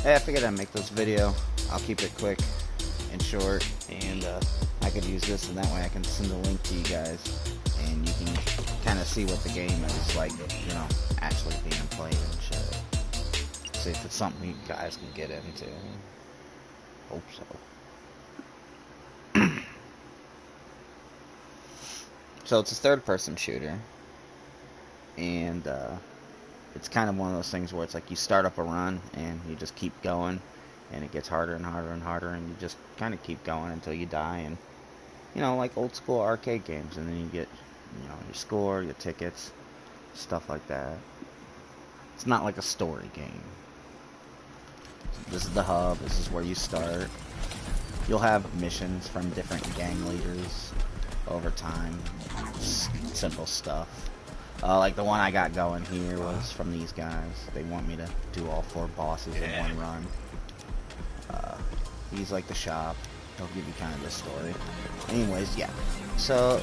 Hey, I figured I'd make this video. I'll keep it quick and short, and I could use this, and that way I can send a link to you guys, and you can kind of see what the game is like, you know, actually being played and shit. See if it's something you guys can get into. Hope so. So it's a third-person shooter, and it's kind of one of those things where it's like you start up a run and you just keep going, and it gets harder and harder and harder, and you just kind of keep going until you die, and you know, like old school arcade games, and then you get, you know, your score, your tickets, stuff like that. It's not like a story game. This is the hub. This is where you start. You'll have missions from different gang leaders over time. Simple stuff. Like the one I got going here was from these guys. They want me to do all 4 bosses in one run. He's like the shop. He'll give you kind of the story. Anyways, yeah. So,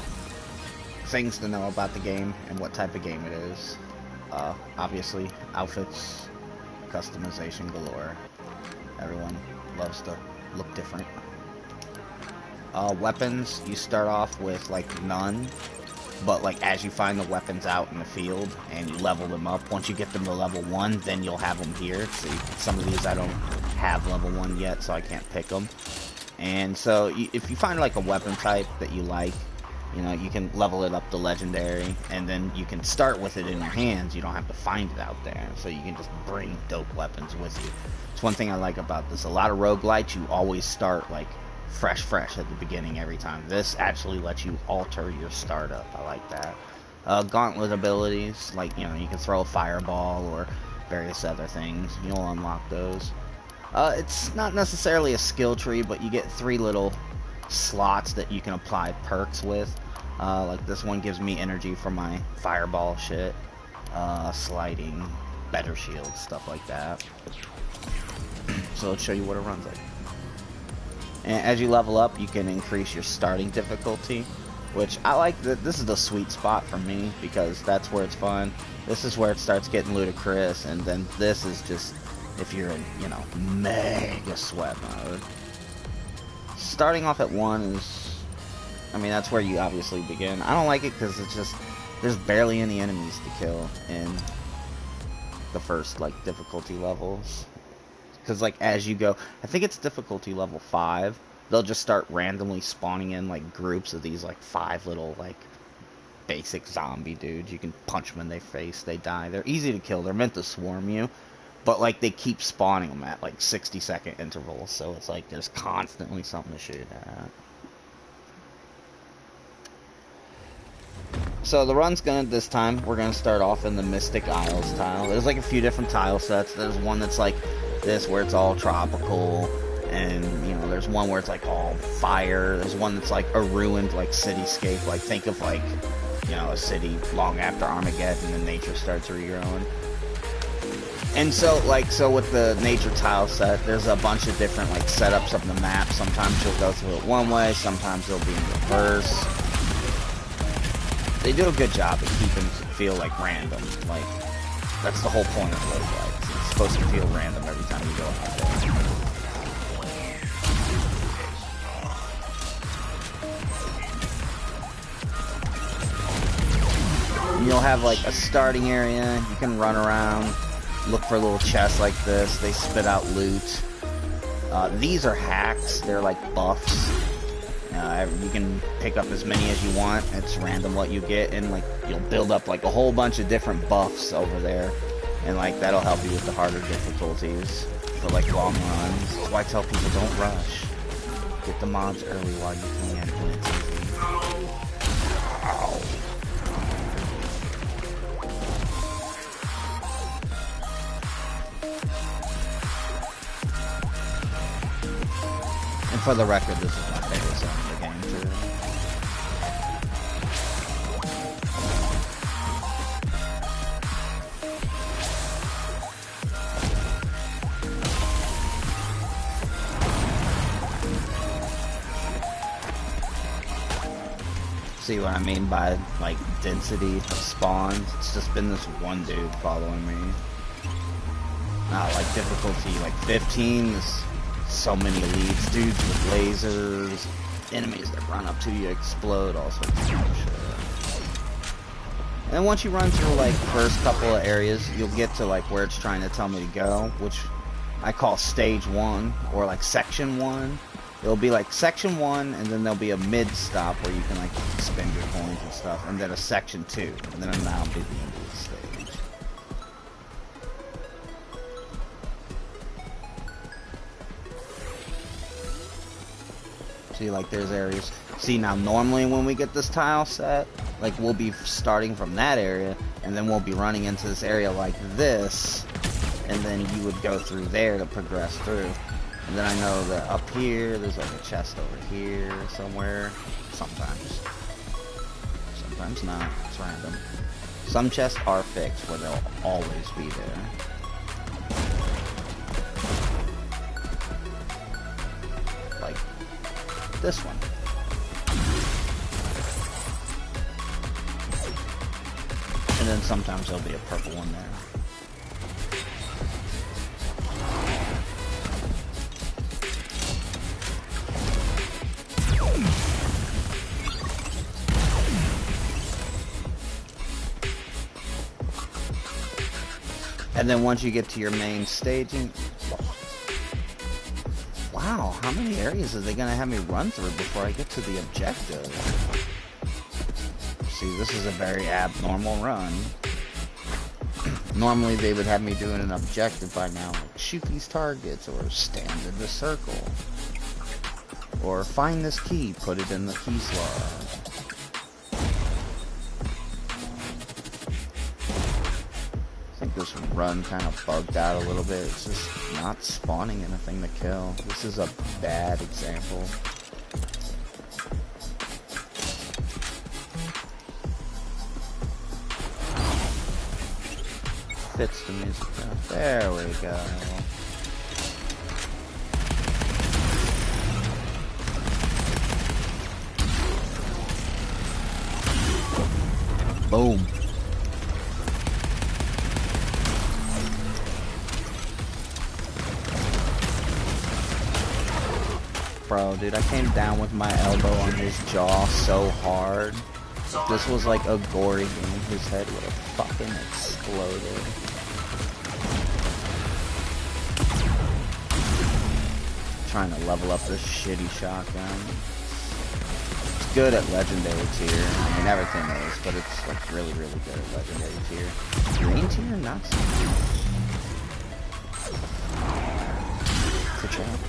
things to know about the game and what type of game it is. Obviously, outfits, customization galore. Everyone loves to look different. Weapons, you start off with like none, but like as you find the weapons out in the field and you level them up, once you get them to level 1, then you'll have them here. See, some of these I don't have level 1 yet, so I can't pick them. And so if you find like a weapon type that you like, you know, you can level it up to legendary, and then you can start with it in your hands. You don't have to find it out there, so you can just bring dope weapons with you. It's one thing I like about this. A lot of roguelites, you always start like fresh at the beginning every time. This actually lets you alter your startup. I like that. Gauntlet abilities, like, you know, you can throw a fireball or various other things. You'll unlock those. It's not necessarily a skill tree, but you get 3 little slots that you can apply perks with. Like this one gives me energy for my fireball shit, sliding, better shield, stuff like that. So let's show you what it runs like. And as you level up, you can increase your starting difficulty, which I like. This is the sweet spot for me, because that's where it's fun. This is where it starts getting ludicrous, and then this is just if you're in, you know, mega sweat mode. Starting off at 1 is, I mean, that's where you obviously begin. I don't like it because it's just, there's barely any enemies to kill in the first, like, difficulty levels. Because, like, as you go, I think it's difficulty level 5, they'll just start randomly spawning in, like, groups of these, like, 5 little, like, basic zombie dudes. You can punch them in their face, they die. They're easy to kill, they're meant to swarm you. But, like, they keep spawning them at, like, 60-second intervals, so it's like there's constantly something to shoot at. So the run's gonna, this time, we're gonna start off in the Mystic Isles tile. There's, like, a few different tile sets. There's one that's, like, this, where it's all tropical, and, you know, there's one where it's, like, all fire. There's one that's, like, a ruined, like, cityscape. Like, think of, like, you know, a city long after Armageddon and nature starts regrowing. And so, like, so with the nature tile set, there's a bunch of different, like, setups of the map. Sometimes you'll go through it one way, sometimes it'll be in reverse. They do a good job of keeping it feel, like, random. Like, that's the whole point of roguelikes. It's supposed to feel random every time you go out there. You'll have, like, a starting area. You can run around. Look for little chests like this. They spit out loot. These are hacks. They're like buffs. You can pick up as many as you want. It's random what you get, and like you'll build up like a whole bunch of different buffs over there, and like that'll help you with the harder difficulties for like long runs. That's why I tell people don't rush. Get the mods early while you can when it's easy. Ow. And for the record, this is my favorite song in the game, too. See what I mean by, like, density of spawns? It's just been this one dude following me. like difficulty like 15. There's so many elites, dudes with lasers, enemies that run up to you, explode, all sorts of shit. And then once you run through like first couple of areas, you'll get to like where it's trying to tell me to go, which I call stage 1 or like section 1. It'll be like section 1, and then there'll be a mid stop where you can like spend your coins and stuff, and then a section 2, and then that'll be the end of the stage. See, like there's areas. See, now normally when we get this tile set, like we'll be starting from that area, and then we'll be running into this area like this, and then you would go through there to progress through. And then I know that up here, there's like a chest over here somewhere. Sometimes. Sometimes not. It's random. Some chests are fixed where they'll always be there. Like this one. And then sometimes there'll be a purple one there. And then once you get to your main staging, wow, how many areas are they gonna have me run through before I get to the objective? See, this is a very abnormal run. Normally they would have me doing an objective by now, like shoot these targets, or stand in the circle, or find this key, put it in the key slot. This run kind of bugged out a little bit. It's just not spawning anything to kill. This is a bad example. Fits the music now. There we go. Boom. Bro, dude, I came down with my elbow on his jaw so hard. If this was like a gory game, his head would have fucking exploded. Trying to level up this shitty shotgun. It's good at legendary tier. I mean, everything is, but it's like really, really good at legendary tier. Green tier, not so much. Good job.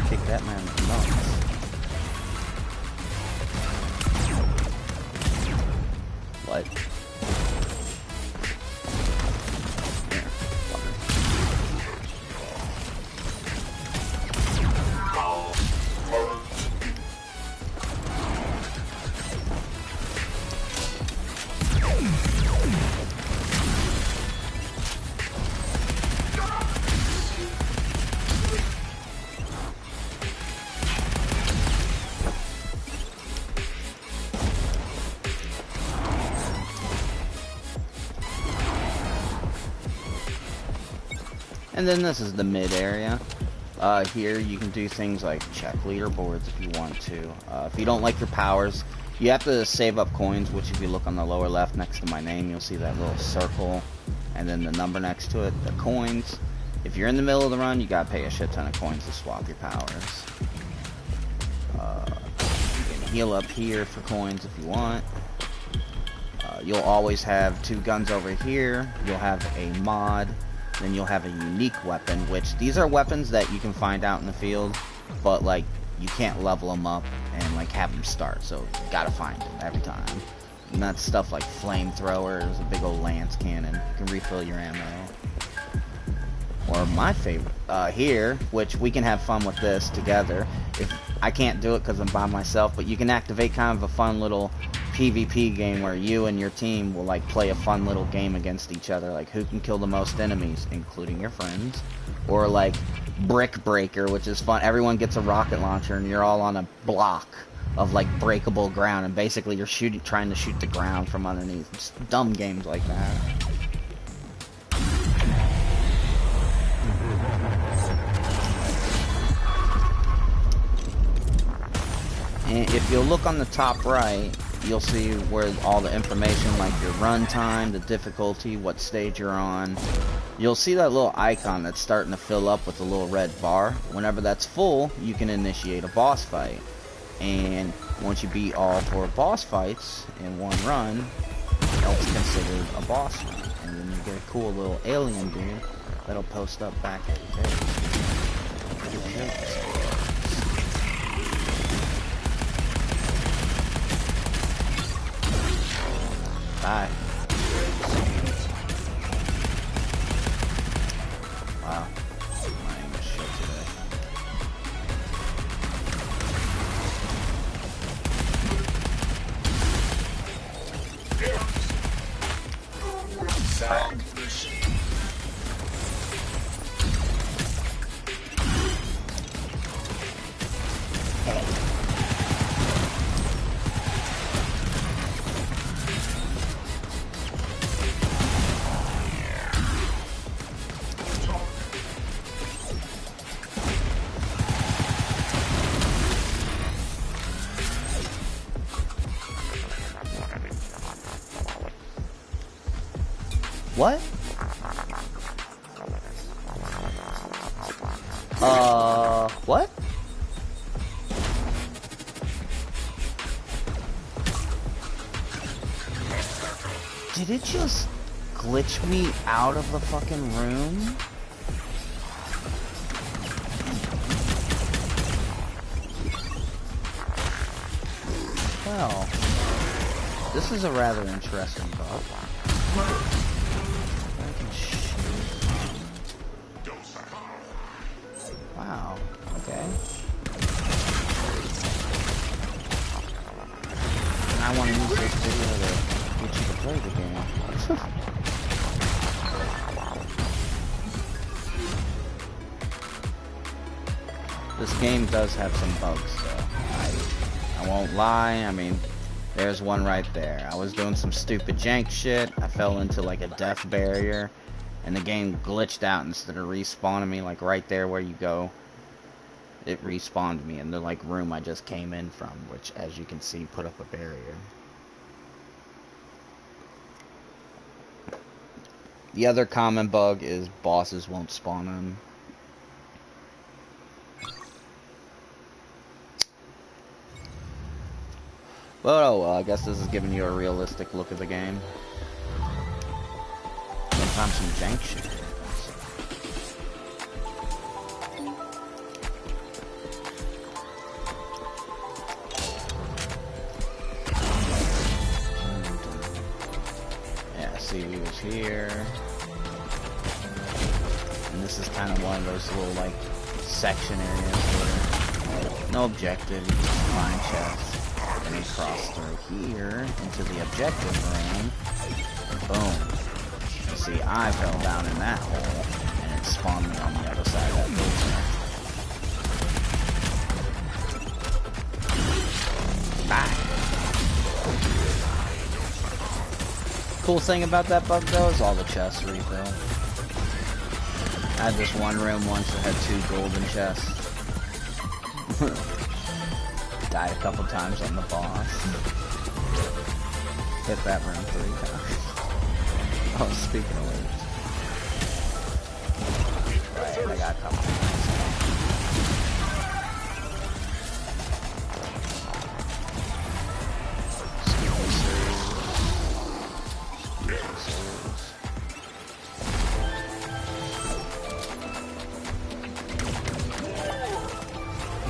Kick that man in the nuts. What? Here, fucker. And then this is the mid area. Here you can do things like check leaderboards if you want to. If you don't like your powers, you have to save up coins, which if you look on the lower left next to my name, you'll see that little circle and then the number next to it, the coins. If you're in the middle of the run, you gotta pay a shit ton of coins to swap your powers. You can heal up here for coins if you want. You'll always have 2 guns over here. You'll have a mod. Then you'll have a unique weapon, which these are weapons that you can find out in the field, but like you can't level them up and like have them start, so you gotta find them every time. And that's stuff like flamethrowers, a big old lance cannon, you can refill your ammo. Or my favorite here, which we can have fun with this together. If I can't do it because I'm by myself, but you can activate kind of a fun little PvP game where you and your team will like play a fun little game against each other, like who can kill the most enemies, including your friends. Or like Brick Breaker, which is fun. Everyone gets a rocket launcher and you're all on a block of like breakable ground, and basically you're trying to shoot the ground from underneath. Just dumb games like that. And if you'll look on the top right, you'll see where all the information, like your run time, the difficulty, what stage you're on. You'll see that little icon that's starting to fill up with a little red bar. Whenever that's full, you can initiate a boss fight. And once you beat all 4 boss fights in one run, that's considered a boss run. And then you get a cool little alien dude that'll post up back at your base. Bye. Wow. My aim is shit today. What? What? Did it just glitch me out of the fucking room? Well, this is a rather interesting bug. Wow, okay. I want to use this video to get you to play the game. This game does have some bugs, though. I won't lie, I mean, there's one right there. I was doing some stupid jank shit, I fell into like a death barrier, and the game glitched out instead of respawning me like right there where you go. It respawned me in the like room I just came in from, which as you can see put up a barrier. The other common bug is bosses won't spawn them. Well, I guess this is giving you a realistic look of the game. Sometimes some jank shit. Yeah, see, we was here. And this is kind of one of those little, like, section areas where no objective, you just find chests. And we cross through here into the objective room, and boom. You see, I fell down in that hole, and it spawned me on the other side of that building. Bye. Cool thing about that bug, though, is all the chests refill. I had this one room once that had 2 golden chests. Died a couple times on the boss. Hit that room 3 times. Oh, speaking of which. Right, I got a couple times.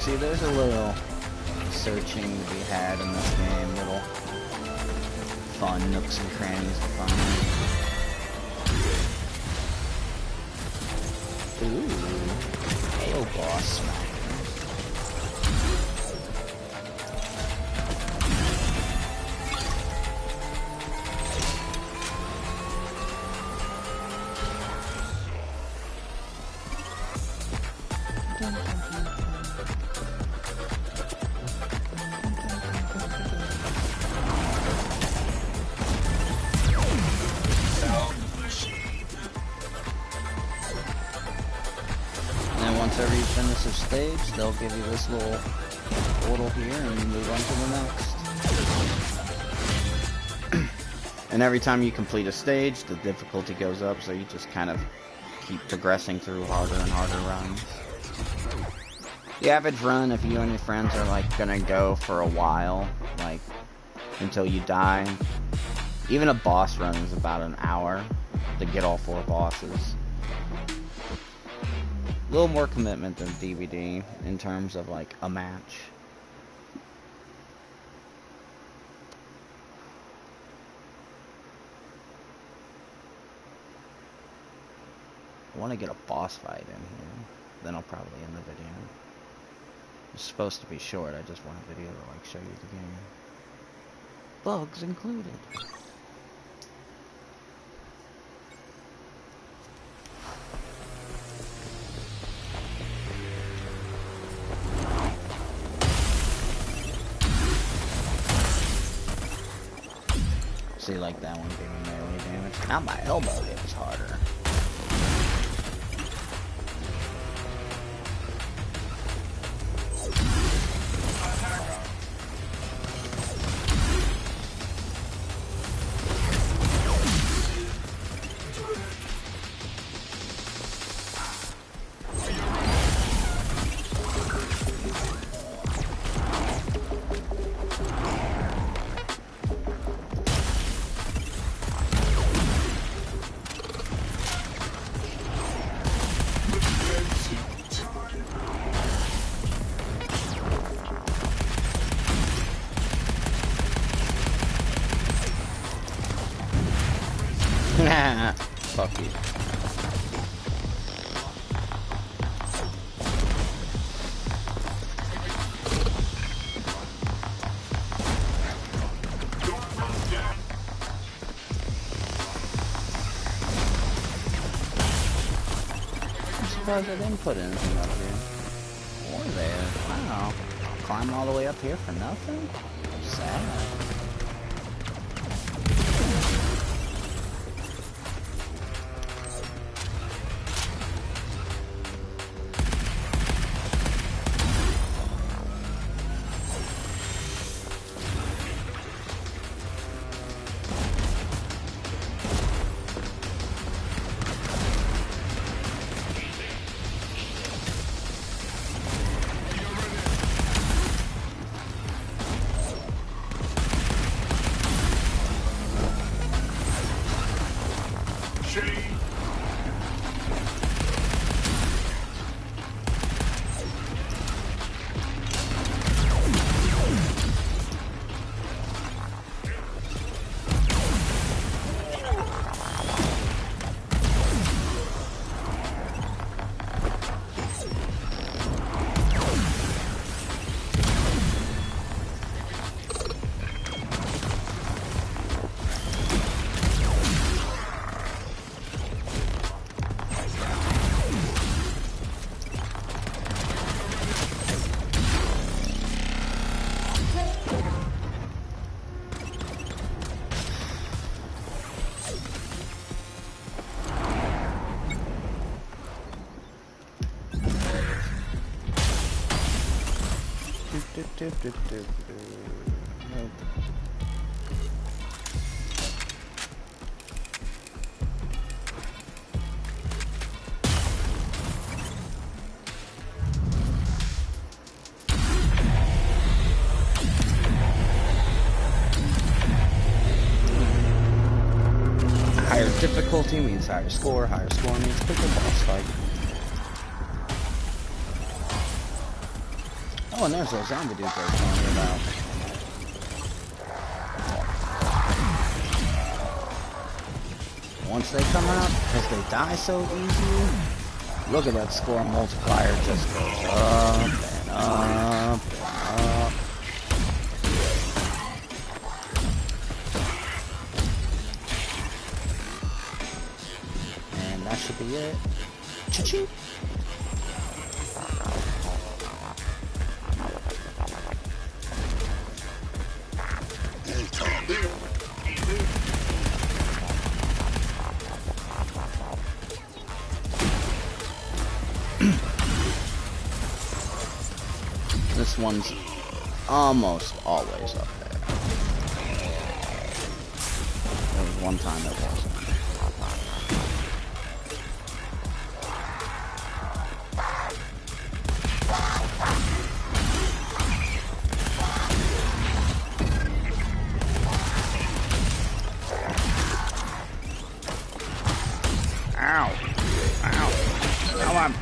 See, there's a little searching to be had in this game, little fun nooks and crannies to find. Ooh, hello boss. Whenever you finish a stage, they'll give you this little portal here and move on to the next. And every time you complete a stage, the difficulty goes up, so you just kind of keep progressing through harder and harder runs. The average run, if you and your friends are like gonna go for a while, like until you die, even a boss run is about an hour to get all 4 bosses. A little more commitment than DVD in terms of like a match. I want to get a boss fight in here, then I'll probably end the video. It's supposed to be short, I just want a video to like show you the game. Bugs included. See, like that one gave me melee damage. Now my elbow hits harder. Fuck you. I'm surprised I didn't put anything up here. Or there. I don't know. Climb all the way up here for nothing? Sad. Nope. Higher difficulty means higher score means quicker boss fight. Oh, and there's those zombie dudes I was telling you about. Once they come out, because they die so easy, look at that score multiplier just goes up and up and up. And that should be it. Cha-ching! This one's almost always up there. There was one time it wasn't. Ow! Ow! Come on!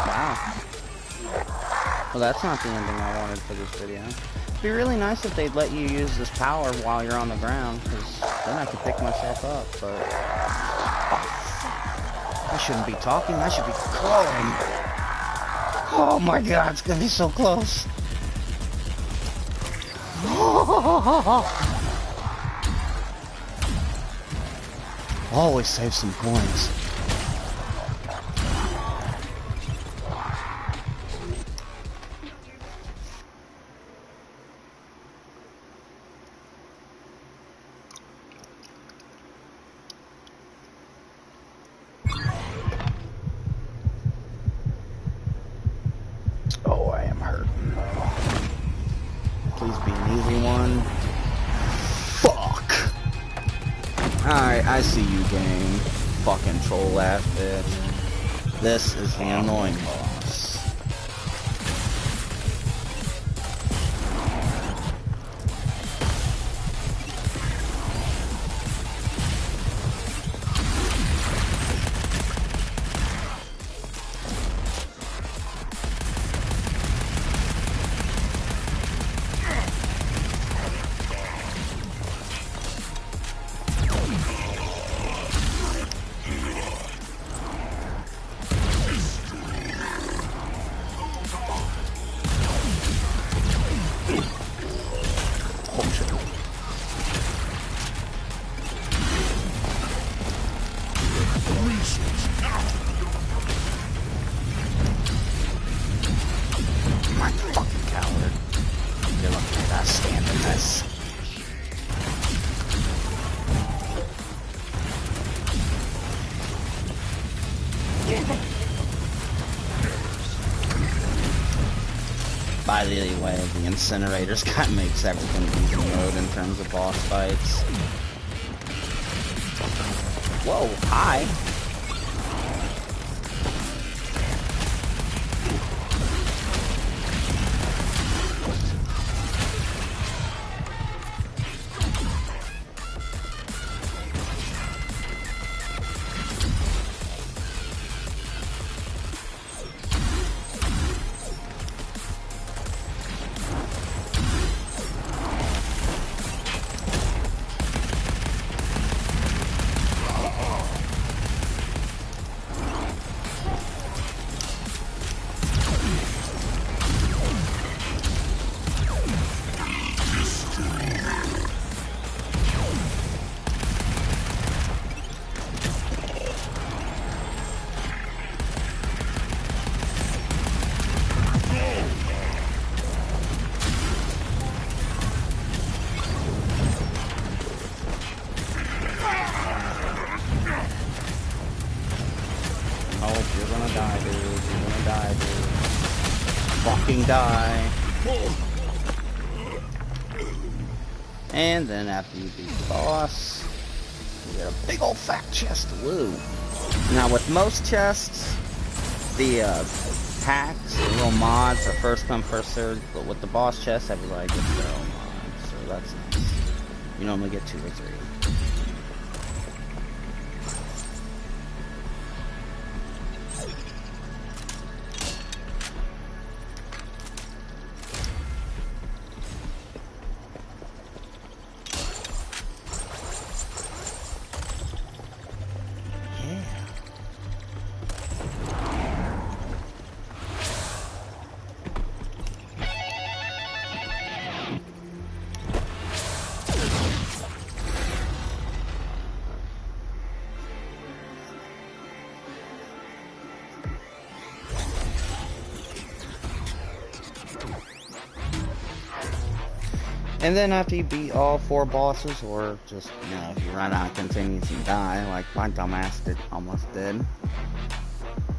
Wow. Well, that's not the ending I wanted for this video. It'd be really nice if they'd let you use this power while you're on the ground, because then I could pick myself up, but... Oh, I shouldn't be talking, I should be crawling. Oh my god, it's gonna be so close. Always save some coins. Oh, I am hurting. Please be an easy one. Fuck! Alright, I see you, game. Fucking troll ass bitch. This is the annoying boss. By the way, the incinerators kind of makes everything easy mode in terms of boss fights. Whoa, hi! You're gonna die, dude. You're gonna die, dude. Fucking die. And then after you beat the boss, you get a big old fat chest of loot. Now with most chests, the packs, the little mods are first come, first served, but with the boss chest, everybody gets their own mods, so that's nice. You normally get 2 or 3. And then after you beat all 4 bosses, or just, you know, if you run out of continues and die, like my dumbass almost did,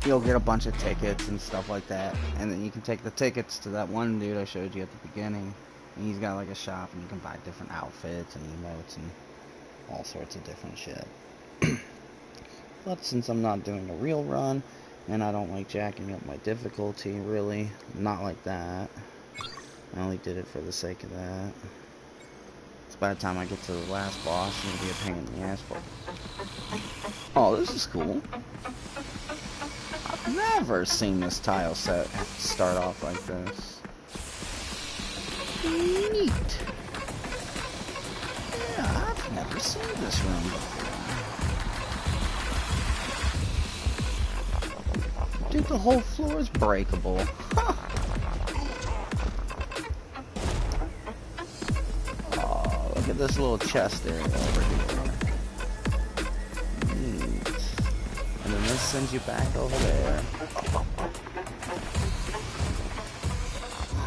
you'll get a bunch of tickets and stuff like that. And then you can take the tickets to that one dude I showed you at the beginning. And he's got like a shop and you can buy different outfits and emotes and all sorts of different shit. But since I'm not doing a real run, and I don't like jacking up my difficulty, really, not like that. I only did it for the sake of that. So by the time I get to the last boss, it's gonna be a pain in the ass. Oh, this is cool. I've never seen this tile set start off like this. Neat. Yeah, I've never seen this room before. Dude, the whole floor is breakable. Huh. Oh, look at this little chest area over here. Neat. And then this sends you back over there.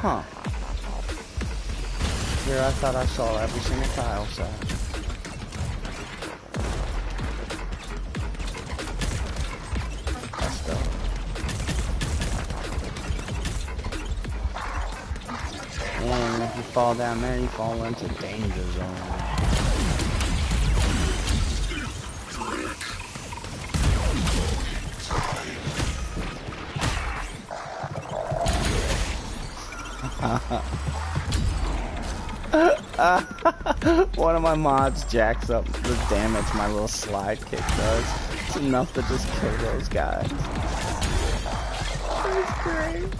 Huh. Here I thought I saw every single tile set. That's dope. And if you fall down there, you fall into danger zone. One of my mods jacks up the damage my little slide kick does. It's enough to just kill those guys. That's great.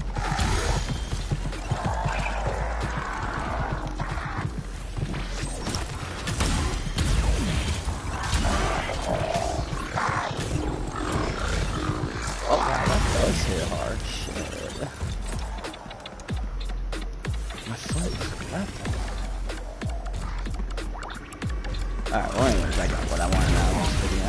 Oh wow, that does hit hard. Shit. My foot is weapon. Alright, well anyways, I got what I wanted out of this video.